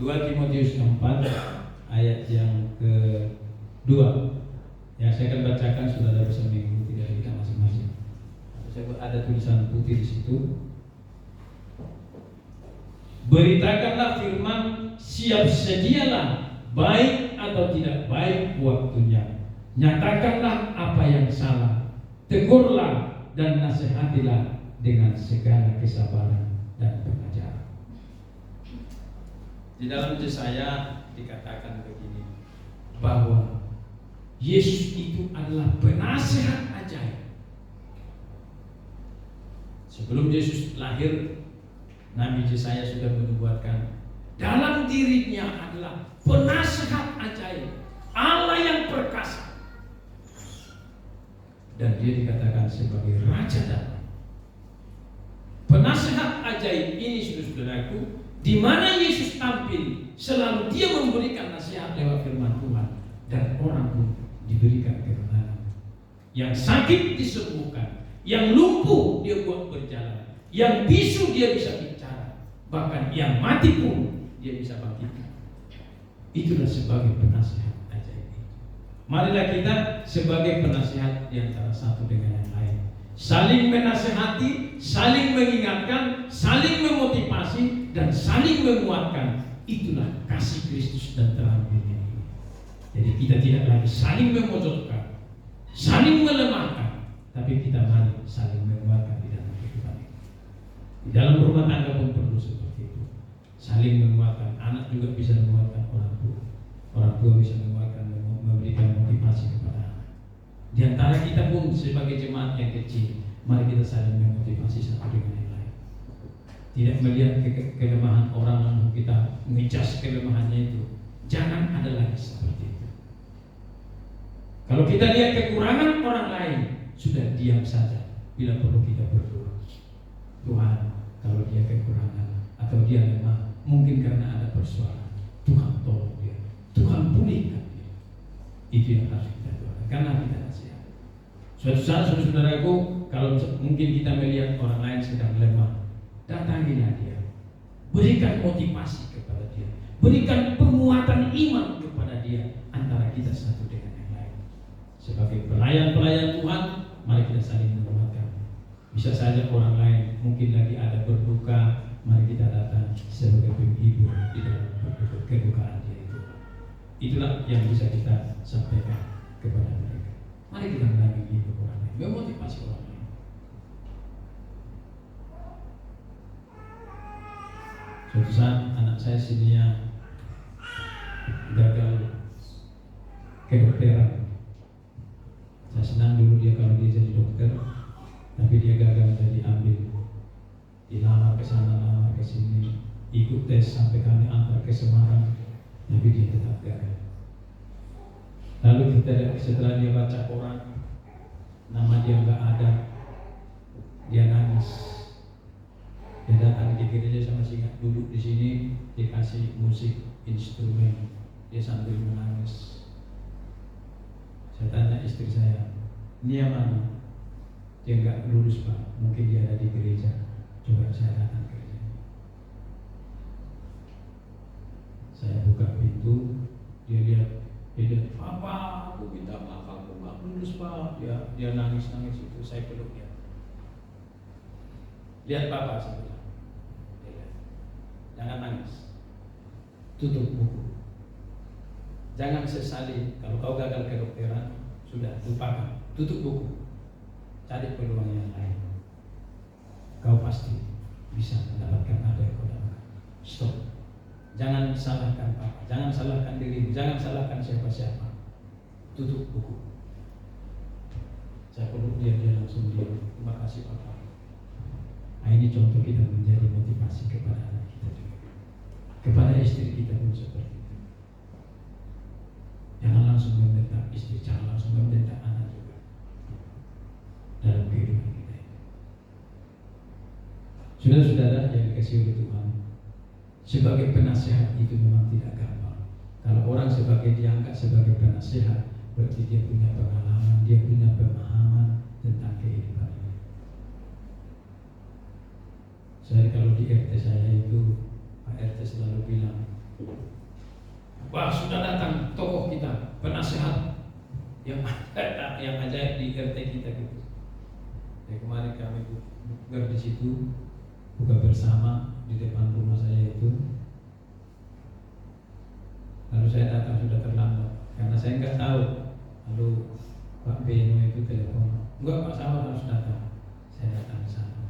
Timotius 4 ayat yang ke-2. Ya, saya akan bacakan, saudara bisa mengikuti dari kita masing-masing. Saya ada tulisan putih di situ. Beritakanlah firman, siap sedialah, baik atau tidak baik waktunya. Nyatakanlah apa yang salah, tegurlah dan nasihatilah dengan segala kesabaran dan pengajaran. Di dalam Yesaya dikatakan begini, bahwa Yesus itu adalah penasehat ajaib. Sebelum Yesus lahir, Nabi Yesaya sudah menubuatkan dalam dirinya adalah penasehat ajaib, Allah yang perkasa. Dan dia dikatakan sebagai Raja Damai. Penasehat ajaib ini, saudara-saudaraku, di mana Yesus tampil, selalu dia memberikan nasihat lewat firman Tuhan, dan orang pun diberikan kebenaran. Yang sakit disembuhkan, yang lumpuh dia buat berjalan, yang bisu dia bisa bicara, bahkan yang mati pun dia bisa bangkitkan. Itulah sebagai penasihat ajaib itu. Marilah kita sebagai penasihat di antara satu dengan yang lain, saling menasihati, saling mengingatkan, saling memotivasi, dan saling menguatkan. Itulah kasih Kristus dan terang dunia ini. Jadi kita tidak lagi saling memojokkan, saling melemahkan, tapi kita mari saling menguatkan di dalam kehidupan ini. Di dalam rumah tangga pun perlu seperti itu. saling menguatkan. Anak juga bisa menguatkan orang tua. Orang tua bisa menguatkan, memberikan motivasi kepada anak. Di antara kita pun sebagai jemaat yang kecil, mari kita saling memotivasi satu dengan yang lain. Tidak melihat kelemahan orang lalu kita ngecas kelemahannya itu. Jangan ada lagi seperti itu. Kalau kita lihat kekurangan orang lain, sudah diam saja. Bila perlu kita berdoa, Tuhan, kalau dia kekurangan atau dia lemah, mungkin karena ada persoalan, Tuhan tolong dia, Tuhan pulihkan dia. Itu yang harus kita doakan, karena kita nasihat. Suatu saat saudaraku, kalau mungkin kita melihat orang lain sedang lemah, datangilah dia, berikan motivasi kepada dia, berikan penguatan iman kepada dia, antara kita satu dengan yang lain. Sebagai pelayan-pelayan Tuhan, mari kita saling menguatkan. Bisa saja orang lain mungkin lagi ada berduka, mari kita datang sebagai penghibur di dalam kedukaan dia itu. Itulah yang bisa kita sampaikan kepada mereka. Mari kita menghibur orang lain, memotivasi orang lain. Suatu saat anak saya Sinia gagal kedokteran. Saya senang dulu dia kalau dia jadi dokter, tapi dia gagal jadi ambil. Dilamar ke sana, lamar ke sini, ikut tes sampai kami antar ke Semarang, tapi dia tetap gagal. Lalu setelah dia baca koran, nama dia nggak ada, dia nangis. Dia datang di gereja sama singa, duduk di sini, dikasih musik instrumen, dia sambil menangis. Saya tanya istri saya, Nia mana? Dia nggak lulus Pak, mungkin dia ada di gereja. Coba saya datang ke gereja. Saya buka pintu, dia lihat, Papa, aku minta maaf, aku nggak lulus Pak. Dia nangis itu, saya peluk dia. Lihat Papa, saya bilang, jangan nangis, tutup buku. Jangan sesali kalau kau gagal kedokteran, sudah lupakan, tutup buku, cari peluang yang lain. Kau pasti bisa mendapatkan apa yang kau dapatkan. Stop. Jangan salahkan Papa, jangan salahkan dirimu, jangan salahkan siapa-siapa. Tutup buku. Saya peluk dia langsung diam. Terima kasih Papa. Nah, ini contoh kita menjadi motivasi kepada anak kita juga. Kepada istri kita pun seperti itu. Jangan langsung membentak istri, jangan langsung membentak anak juga dalam kehidupan kita ini. Saudara-saudara yang dikasihi oleh Tuhan, sebagai penasehat itu memang tidak gampang. Kalau orang diangkat sebagai penasehat, berarti dia punya pengalaman, dia punya pemahaman tentang kehidupan ini. Saya kalau di RT saya itu, Pak RT selalu bilang, wah sudah datang tokoh kita, penasehat yang ajaib di RT kita gitu. Ya, kemarin kami buka di situ, buka bersama di depan rumah saya itu. Lalu saya datang sudah terlambat karena saya nggak tahu. Lalu Pak Beno itu telepon, enggak Pak Sawat harus datang. Saya datang ke sana.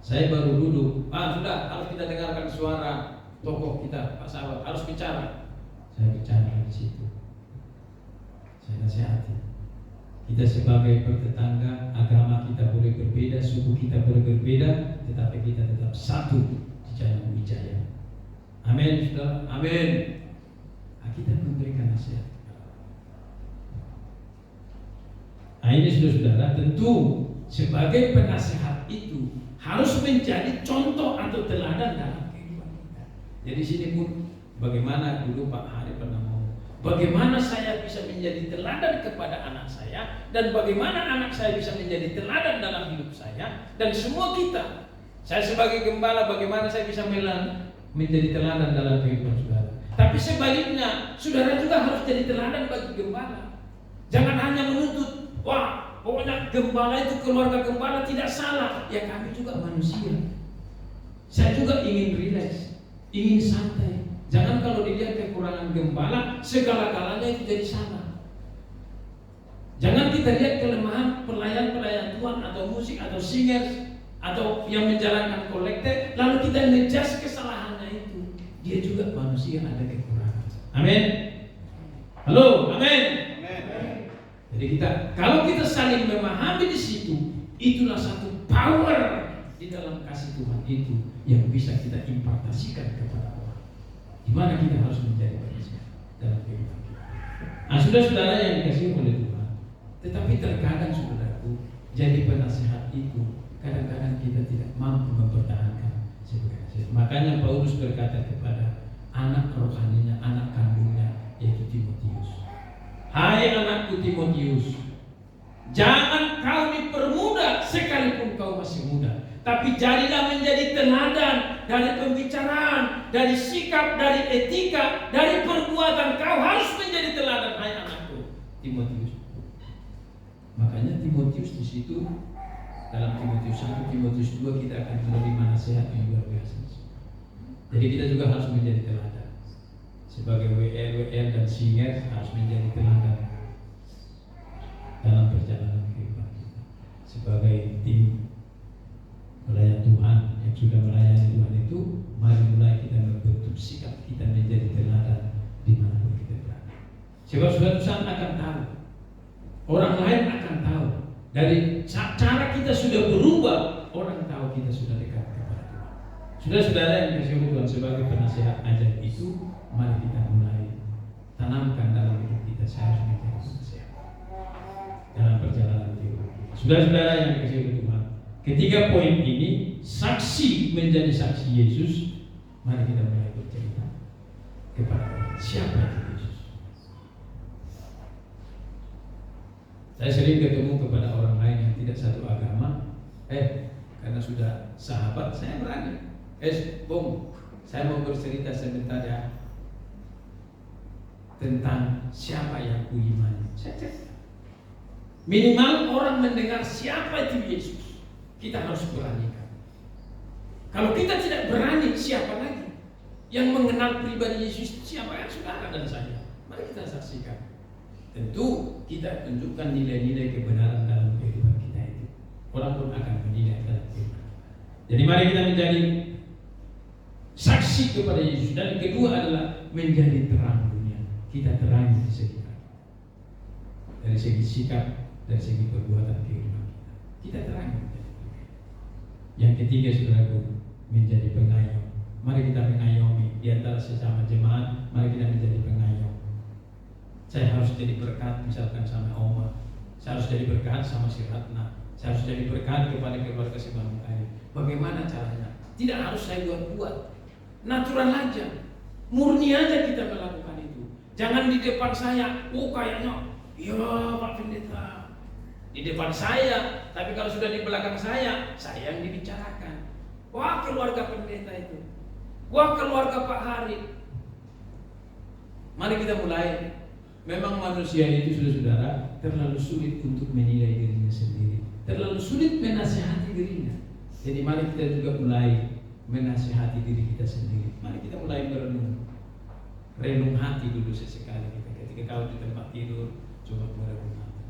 Saya baru duduk, sudah harus kita dengarkan suara tokoh kita Pak Sawat harus bicara. Saya bicara di situ. Saya nasihati. Kita sebagai bertetangga, agama kita boleh berbeda, suku kita boleh berbeda, tetapi kita tetap satu di jalan Wijaya. Amin, saudara. Amin. Kita memberikan nasihat. Nah ini saudara, tentu sebagai penasehat itu harus menjadi contoh atau teladan dalam kehidupan kita. Jadi sini pun bagaimana dulu Pak Hari pernah ngomong, bagaimana saya bisa menjadi teladan kepada anak saya, dan bagaimana anak saya bisa menjadi teladan dalam hidup saya, dan semua kita. Saya sebagai gembala, bagaimana saya bisa menjadi teladan dalam kehidupan saudara. Tapi sebaliknya, saudara juga harus jadi teladan bagi gembala. Jangan hanya menuntut, wah pokoknya gembala itu, keluarga gembala tidak salah. Ya kami juga manusia. Saya juga ingin relax, ingin santai. Jangan kalau dilihat kekurangan gembala, segala-galanya itu jadi salah. Jangan kita lihat kelemahan pelayan-pelayan Tuhan atau musik atau singers atau yang menjalankan kolekte, lalu kita ngejudge kesalahannya itu. dia juga manusia ada kekurangan. Amin. Halo, amin. Jadi kalau kita saling memahami di situ, itulah satu power di dalam kasih Tuhan itu yang bisa kita impartasikan kepada orang. Di mana kita harus menjadi manusia dalam kehidupan kita. Nah, saudara-saudara yang dikasihi oleh Tuhan, tetapi terkadang saudaraku, jadi penasehat itu kadang-kadang kita tidak mampu mempertahankan sebagai nasihat. Makanya Paulus berkata kepada anak rohaninya, anak kandungnya, yaitu Timotius, hai anakku Timotius, jangan kau dipermudah sekalipun kau masih muda, tapi jadilah menjadi teladan dari pembicaraan, dari sikap, dari etika, dari perbuatan. Kau harus menjadi teladan, hai anakku Timotius. Makanya Timotius di situ dalam Timotius 1, Timotius 2 kita akan menerima nasihat yang luar biasa. Jadi kita juga harus menjadi teladan. Sebagai WL dan singer harus menjadi teladan dalam perjalanan kehidupan kita. Sebagai tim pelayan Tuhan yang sudah melayani Tuhan itu, mari mulai kita membentuk sikap kita menjadi teladan dimanapun kita berada. Sebab suatu saat akan tahu, orang lain akan tahu. Dari cara kita sudah berubah, orang tahu kita sudah dekat kepada Tuhan. Saudara-saudara yang dikasihi Tuhan, sebagai penasihat ajaib itu, mari kita mulai tanamkan dalam hidup kita. Saya harus menjadi penasihat dalam perjalanan hidup kita. Saudara-saudara yang dikasihi Tuhan, ketiga poin ini, saksi menjadi saksi Yesus. Mari kita mulai bercerita kepada orang. Siapa itu Yesus? Saya sering ketemu kepada orang lain yang tidak satu agama. Karena sudah sahabat, saya berani. Bung, saya mau bercerita sebentar ya tentang siapa yang kuimani. Saya cerita. Minimal orang mendengar siapa itu Yesus. Kita harus beranikan. Kalau kita tidak berani, siapa lagi yang mengenal pribadi Yesus? Siapa yang saudara dan saya? Mari kita saksikan. Tentu kita tunjukkan nilai-nilai kebenaran dalam kehidupan kita itu. Orang pun akan menilai dalam kehidupan. Jadi mari kita menjadi saksi kepada Yesus. Dan kedua adalah menjadi terang dunia. Kita terangi di sekitar. Dari segi sikap, dari segi perbuatan kehidupan kita. Kita terangi. Yang ketiga saudaraku, menjadi pengayom. Mari kita mengayomi di antara sesama jemaat. Mari kita menjadi pengayom. Saya harus jadi berkat misalkan sama Oma. Saya harus jadi berkat sama si Ratna. Saya harus jadi berkat kepada keluarga si Bang Kai. Bagaimana caranya? Tidak harus saya buat-buat. Natural aja. Murni aja kita melakukan itu. Jangan di depan saya, kayaknya, iya Pak Pendeta. Di depan saya, tapi kalau sudah di belakang saya yang dibicarakan. Wah, keluarga pendeta itu. Wah, keluarga Pak Hari. Mari kita mulai. Memang manusia itu, saudara-saudara, terlalu sulit untuk menilai dirinya sendiri, terlalu sulit menasihati dirinya. Jadi mari kita juga mulai menasihati diri kita sendiri. Mari kita mulai renung hati dulu sesekali kita. Ketika kau di tempat tidur, coba merenung hati,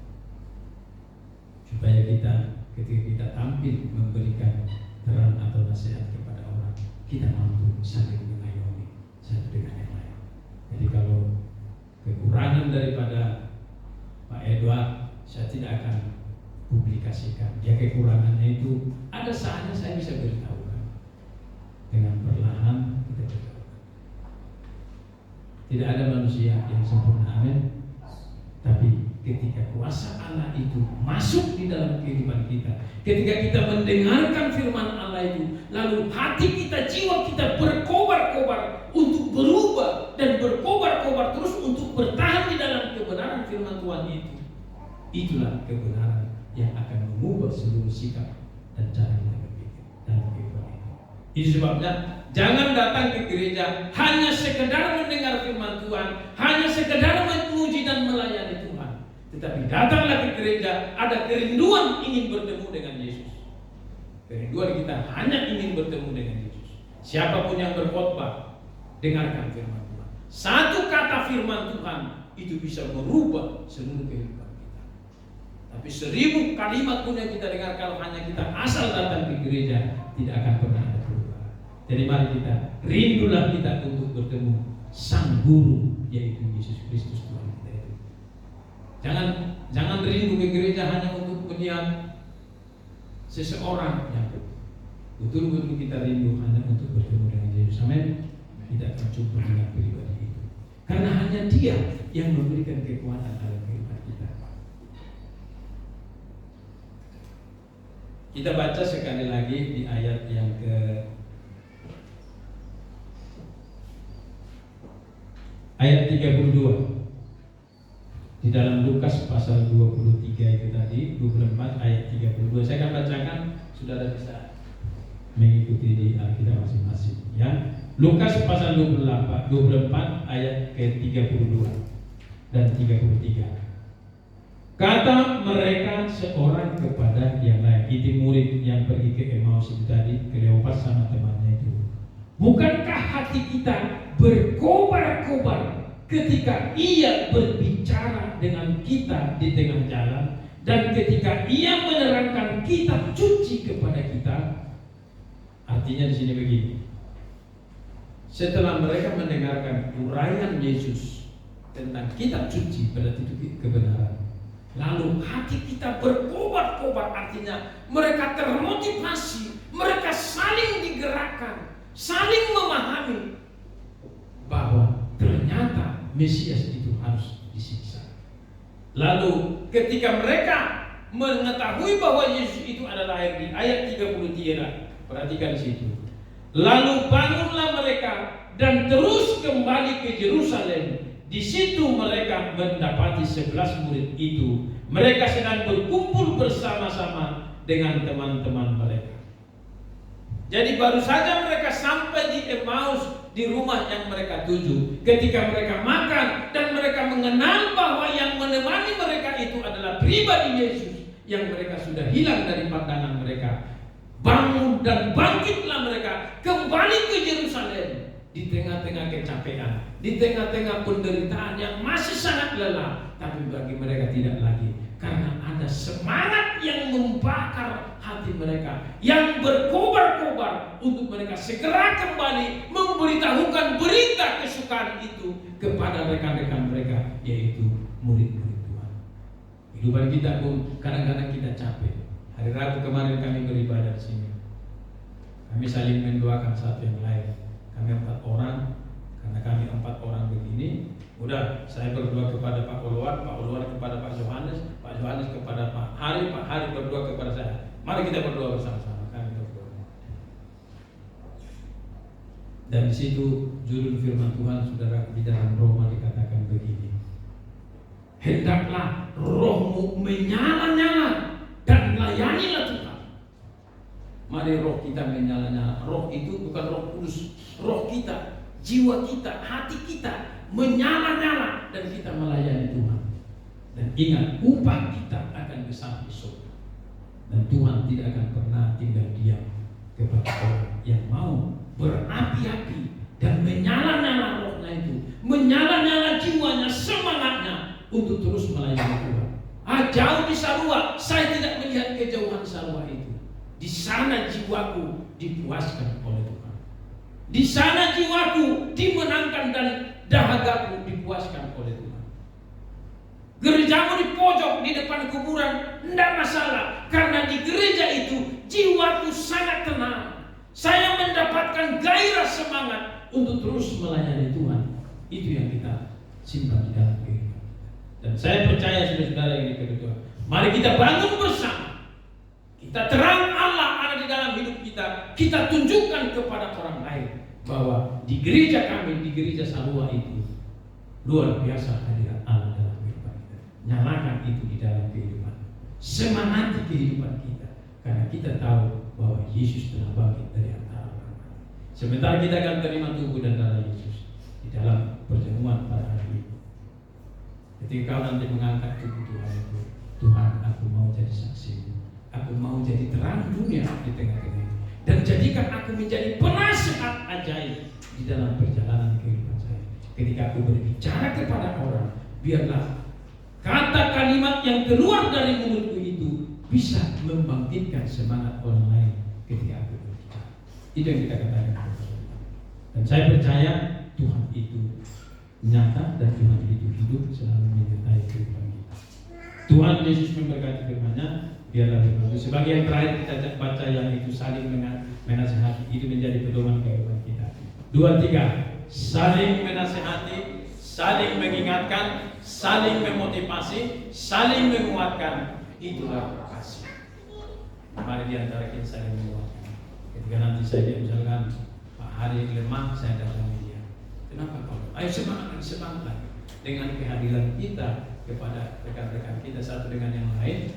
supaya kita ketika kita tampil memberikan terang atau nasihat kepada orang, kita mampu saling mengayomi satu dengan yang lain. Jadi kalau kekurangan daripada Pak Edward, saya tidak akan publikasikan. Ya, kekurangannya itu ada saatnya saya bisa beritahukan. Dengan perlahan kita beritahukan. Tidak ada manusia yang sempurna, amin. Tapi ketika kuasa Allah itu masuk di dalam kehidupan kita, ketika kita mendengarkan firman Allah itu, lalu hati kita, jiwa kita berkobar-kobar untuk berubah dan berkobar-kobar terus untuk bertahan di dalam kebenaran firman Tuhan itu. Itulah kebenaran yang akan mengubah seluruh sikap dan cara kita berpikir dalam kehidupan itu. Itu sebabnya jangan datang ke gereja hanya sekedar mendengar firman Tuhan, hanya sekedar memuji dan melayani Tuhan. Tetapi datanglah ke gereja ada kerinduan ingin bertemu dengan Yesus. Kerinduan kita hanya ingin bertemu dengan Yesus. Siapapun yang berkhotbah, dengarkan firman Tuhan. Satu kata firman Tuhan itu bisa merubah seluruh kehidupan kita. Tapi 1000 kalimat pun yang kita dengar, kalau hanya kita asal datang ke gereja, tidak akan pernah ada perubahan. Jadi mari kita rindulah kita untuk bertemu Sang Guru, yaitu Yesus Kristus Tuhan kita itu. Jangan rindu ke gereja hanya untuk melihat seseorang yang betul-betul kita rindu hanya untuk bertemu dengan Yesus. Amin. Tidak akan cukup dengan pribadi itu, karena hanya Dia yang memberikan kekuatan dalam kehidupan kita. Kita baca sekali lagi di ayat yang ayat 32 di dalam Lukas pasal 23 itu tadi, 24 ayat 32. Saya akan bacakan, saudara bisa mengikuti di Alkitab masing-masing ya. Lukas pasal 24 ayat ke-32 dan 33. Kata mereka seorang kepada yang lain, itu murid yang pergi ke Emmaus itu tadi, ke Kleopas sama temannya itu. Bukankah hati kita berkobar-kobar ketika ia berbicara dengan kita di tengah jalan, dan ketika ia menerangkan kitab suci kepada kita? Artinya di sini begini. Setelah mereka mendengarkan uraian Yesus tentang kitab suci, berarti itu kebenaran, lalu hati kita berkobar-kobar, artinya mereka termotivasi, mereka saling digerakkan, saling memahami bahwa ternyata Mesias itu harus disiksa. Lalu ketika mereka mengetahui bahwa Yesus itu adalah lahir, di ayat 33, perhatikan di situ. Lalu bangunlah mereka dan terus kembali ke Yerusalem. Di situ mereka mendapati 11 murid itu. Mereka sedang berkumpul bersama-sama dengan teman-teman mereka. Jadi baru saja mereka sampai di Emmaus, di rumah yang mereka tuju. Ketika mereka makan dan mereka mengenal bahwa yang menemani mereka itu adalah pribadi Yesus yang mereka sudah hilang dari pandangan mereka. Bangun dan bangkitlah mereka kembali ke Yerusalem di tengah-tengah kecapean, di tengah-tengah penderitaan yang masih sangat lelah. Tapi bagi mereka tidak lagi, karena ada semangat yang membakar hati mereka, yang berkobar-kobar untuk mereka segera kembali memberitahukan berita kesukaan itu kepada rekan-rekan mereka, yaitu murid-murid Tuhan. Kehidupan kita pun kadang-kadang kita capek. Hari Rabu kemarin kami beribadah di sini. Kami saling mendoakan satu yang lain. Kami 4 orang, karena kami 4 orang begini. Udah, saya berdoa kepada Pak Uluar kepada Pak Yohanes kepada Pak Hari berdoa kepada saya. Mari kita berdoa bersama-sama. Kami berdoa. Dan di situ judul firman Tuhan, saudara, di dalam Roma dikatakan begini. Hendaklah rohmu menyala-nyala dan layanilah Tuhan. Mari roh kita menyala-nyala. Roh itu bukan Roh Kudus. Roh kita, jiwa kita, hati kita menyala-nyala dan kita melayani Tuhan. Dan ingat, upah kita akan besar di surga. Dan Tuhan tidak akan pernah tinggal diam kepada orang yang mau berapi-api dan menyala-nyala rohnya itu, menyala-nyala jiwanya, semangatnya untuk terus melayani Tuhan. Jauh di Sarua, saya tidak melihat kejauhan Sarua itu. Di sana jiwaku dipuaskan oleh Tuhan. Di sana jiwaku dimenangkan dan dahagaku dipuaskan oleh Tuhan. Gerejamu di pojok di depan kuburan, tidak masalah, karena di gereja itu jiwaku sangat tenang. Saya mendapatkan gairah semangat untuk terus melayani Tuhan. Itu yang kita simpan di dalam kehidupan. Dan saya percaya saudara-saudara yang kedua, mari kita bangun bersama. Kita terang Allah ada di dalam hidup kita. Kita tunjukkan kepada orang lain bahwa di gereja kami, di gereja Sarua itu luar biasa hadirat Allah dalam kehidupan kita. Nyalakan itu di dalam kehidupan, semangati kehidupan kita, karena kita tahu bahwa Yesus telah bangkit dari antara orang mati. Sementara kita akan terima tubuh dan darah Yesus di dalam perjamuan pada hari ini. Ketika kau nanti mengangkat tubuh Tuhan itu, Tuhan, aku mau jadi saksi, aku mau jadi terang dunia di tengah-tengah, dan jadikan aku menjadi penasehat ajaib di dalam perjalanan kehidupan saya. Ketika aku berbicara kepada orang, biarlah kata kalimat yang keluar dari mulutku itu bisa membangkitkan semangat orang lain ketika aku berbicara. Itu yang kita katakan. Dan saya percaya Tuhan itu nyata dan Tuhan itu hidup selalu menyertai kehidupan kita. Tuhan Yesus memberkati firman-Nya. Biarlah firman itu sebagai yang terakhir kita baca yang itu saling menasihati, itu menjadi pedoman kehidupan kita. 2, 3, saling menasihati, saling mengingatkan, saling memotivasi, saling menguatkan. Itulah kasih. Mari di antara kita saling menguatkan. Ketika nanti saya misalkan Pak Hari lemah, saya datangi dia. Kenapa Pak? Ayo semangat dengan kehadiran kita kepada rekan-rekan kita satu dengan yang lain.